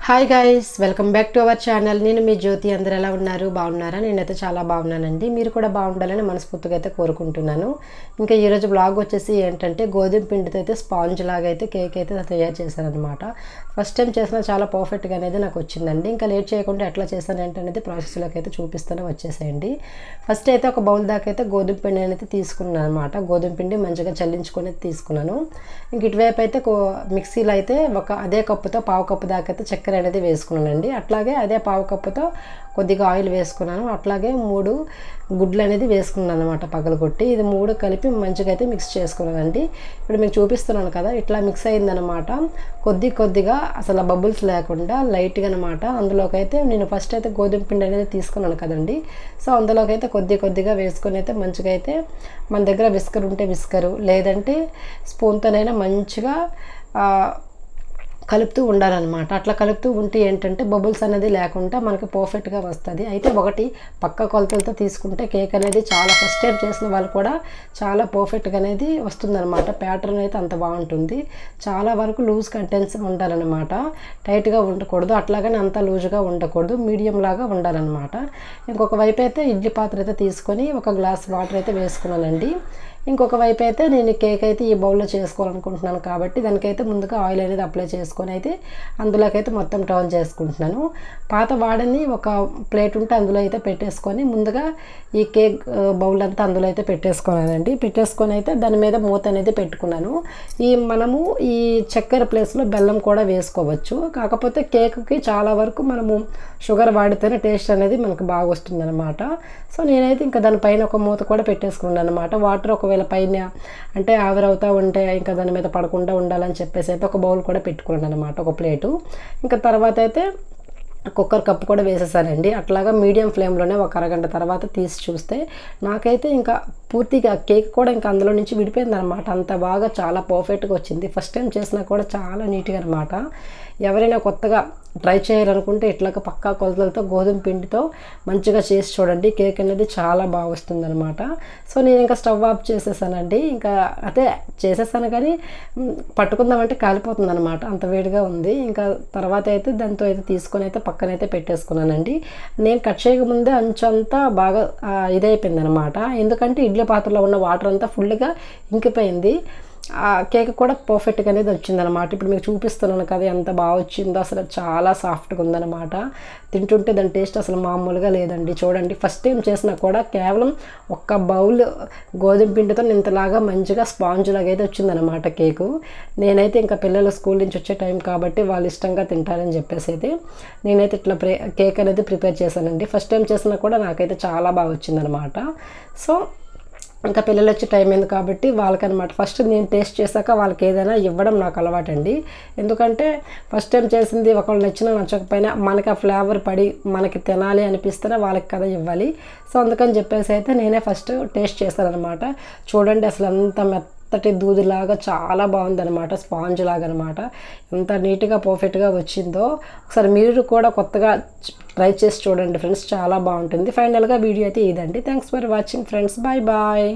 Hi guys, welcome back to our channel. నేను మీ జ్యోతి. అందరూ ఎలా ఉన్నారు? బాగున్నారా? నేనైతే చాలా బాగున్నానండి. మీరు కూడా బాగుండాలని మనస్ఫూర్తిగా అయితే కోరుకుంటున్నాను. ఇంకా ఈరోజు బ్లాగ్ వచ్చేసి ఏంటంటే గోధుమ పిండితో అయితే స్పాంజ్ లాగా అయితే కేక్ అయితే తయారు చేశాను అనమాట. ఫస్ట్ టైం చేసిన చాలా పర్ఫెక్ట్గా అనేది నాకు వచ్చిందండి. ఇంకా లేట్ చేయకుండా ఎట్లా చేశాను ఏంటనేది ప్రాసెస్లోకి అయితే చూపిస్తూనే వచ్చేసేయండి. ఫస్ట్ అయితే ఒక బౌల్ దాకా అయితే గోధుమ పిండి అనేది తీసుకున్నాను అనమాట. గోధుమ పిండి మంచిగా చల్లించుకొని తీసుకున్నాను. ఇంక ఇటువైపు అయితే మిక్సీలో అయితే అదే కప్పుతో పావు కప్పు దాకా అయితే చక్కెర అనేది వేసుకున్నానండి. అట్లాగే అదే పావు కప్పుతో కొద్దిగా ఆయిల్ వేసుకున్నాను. అట్లాగే 3 గుడ్లు అనేది వేసుకున్నాను అనమాట పగలగొట్టి. ఇది 3 కలిపి మంచిగా అయితే మిక్స్ చేసుకున్నానండి. ఇప్పుడు మీకు చూపిస్తున్నాను కదా, ఇట్లా మిక్స్ అయిందనమాట. కొద్దిగా అసలు బబుల్స్ లేకుండా లైట్గా అనమాట. అందులోకి అయితే నేను ఫస్ట్ అయితే గోధుమ పిండి అనేది తీసుకున్నాను కదండి. సో అందులోకి అయితే కొద్దిగా వేసుకొని అయితే మంచిగా అయితే మన దగ్గర విస్కర్ ఉంటే విస్కరు, లేదంటే స్పూన్తోనైనా మంచిగా కలుపుతూ ఉండాలన్నమాట. అట్లా కలుపుతూ ఉంటే ఏంటంటే బబుల్స్ అనేది లేకుండా మనకి పర్ఫెక్ట్గా వస్తుంది. అయితే ఒకటి పక్క కొలతలతో తీసుకుంటే కేక్ అనేది చాలా ఫస్ట్ టైం చేసిన వాళ్ళు కూడా చాలా పర్ఫెక్ట్గా అనేది వస్తుందన్నమాట. ప్యాటర్న్ అయితే అంత బాగుంటుంది. చాలా వరకు లూజ్ కంటెంట్స్ ఉండాలన్నమాట. టైట్గా ఉండకూడదు, అట్లాగని అంత లూజ్గా ఉండకూడదు, మీడియం లాగా ఉండాలన్నమాట. ఇంకొక వైపు అయితే ఇడ్లీ పాత్ర అయితే తీసుకొని 1 గ్లాస్ వాటర్ అయితే వేసుకున్నానండి. ఇంకొక వైపు అయితే నేను కేక్ అయితే ఈ బౌల్లో చేసుకోవాలనుకుంటున్నాను కాబట్టి దానికైతే ముందుగా ఆయిల్ అనేది అప్లై చేసుకొని అయితే అందులోకి అయితే మొత్తం టర్న్ చేసుకుంటున్నాను. పాత వాడని ఒక ప్లేట్ ఉంటే అందులో అయితే పెట్టేసుకొని ముందుగా ఈ కేక్ బౌల్ అంతా అందులో అయితే పెట్టేసుకున్నానండి. పెట్టేసుకొని అయితే దాని మీద మూత అనేది పెట్టుకున్నాను. మనము ఈ చక్కెర ప్లేస్లో బెల్లం కూడా వేసుకోవచ్చు. కాకపోతే కేక్కి చాలా వరకు మనము షుగర్ వాడితేనే టేస్ట్ అనేది మనకు బాగా వస్తుంది అనమాట. సో నేనైతే ఇంకా దానిపైన ఒక మూత కూడా పెట్టేసుకున్నాను అనమాట. వాటర్ ఒకవేళ పైన అంటే ఆవిరవుతూ ఉంటే ఇంకా దాని మీద పడకుండా ఉండాలని చెప్పేసి అయితే ఒక బౌల్ కూడా పెట్టుకున్నాను అనమాట, ఒక ప్లేటు. ఇంకా తర్వాత అయితే కుక్కర్ కప్పు కూడా వేసేసానండి. అట్లాగా మీడియం ఫ్లేమ్లోనే ఒక అరగంట తర్వాత తీసి చూస్తే నాకైతే ఇంకా పూర్తిగా కేక్ కూడా ఇంకా అందులో నుంచి విడిపోయింది అనమాట. అంత బాగా చాలా పర్ఫెక్ట్గా వచ్చింది. ఫస్ట్ టైం చేసినా కూడా చాలా నీట్గా అనమాట. ఎవరైనా కొత్తగా ట్రై చేయాలనుకుంటే ఇట్లాగ పక్కా కొలతలతో గోధుమ పిండితో మంచిగా చేసి చూడండి. కేక్ అనేది చాలా బాగా వస్తుంది అనమాట. సో నేను ఇంకా స్టవ్ ఆఫ్ చేసేసానండి. ఇంకా అదే చేసేసాను కానీ పట్టుకుందామంటే కాలిపోతుంది అనమాట, అంత వేడిగా ఉంది. ఇంకా తర్వాత అయితే దాంతో అయితే తీసుకొని అయితే పక్కనైతే పెట్టేసుకున్నానండి. నేను కట్ చేయకముందే అంచంతా బాగా ఇదైపోయింది అనమాట. ఎందుకంటే ఇడ్లీ పాత్రలో ఉన్న వాటర్ అంతా ఫుల్గా ఇంకిపోయింది. కేక్ కూడా పర్ఫెక్ట్గా అనేది వచ్చిందనమాట. ఇప్పుడు మీకు చూపిస్తున్నాను కదా ఎంత బాగా వచ్చిందో. అసలు చాలా సాఫ్ట్గా ఉందన్నమాట. తింటుంటే దాని టేస్ట్ అసలు మామూలుగా లేదండి. చూడండి, ఫస్ట్ టైం చేసినా కూడా కేవలం 1 బౌల్ గోధుమ పిండితో ఇంతలాగా మంచిగా స్పాంజ్ లాగా అయితే వచ్చిందనమాట కేకు. నేనైతే ఇంకా పిల్లలు స్కూల్ నుంచి వచ్చే టైం కాబట్టి వాళ్ళు ఇష్టంగా తింటారని చెప్పేసి అయితే నేనైతే ఇట్లా కేక్ అనేది ప్రిపేర్ చేశానండి. ఫస్ట్ టైం చేసినా కూడా నాకైతే చాలా బాగా వచ్చిందనమాట. సో ఇంకా పిల్లలు వచ్చే టైం అయింది కాబట్టి వాళ్ళకనమాట ఫస్ట్ నేను టేస్ట్ చేశాక వాళ్ళకి ఏదైనా ఇవ్వడం నాకు అలవాటండి. ఎందుకంటే ఫస్ట్ టైం చేసింది ఒకళ్ళు నచ్చకపోయినా మనకి ఆ ఫ్లేవర్ పడి మనకి తినాలి అనిపిస్తేనే వాళ్ళకి కదా ఇవ్వాలి. సో అందుకని చెప్పేసి అయితే నేనే ఫస్ట్ టేస్ట్ చేశాను అనమాట. చూడండి అసలు అంత మెత్తటి దూదిలాగా చాలా బాగుందనమాట, స్పాంజ్ లాగా అనమాట. ఎంత నీట్గా పర్ఫెక్ట్గా వచ్చిందో ఒకసారి మీరు కూడా కొత్తగా ట్రై చేసి చూడండి ఫ్రెండ్స్, చాలా బాగుంటుంది. ఫైనల్గా వీడియో అయితే ఇదండి. Thanks for watching friends. Bye bye.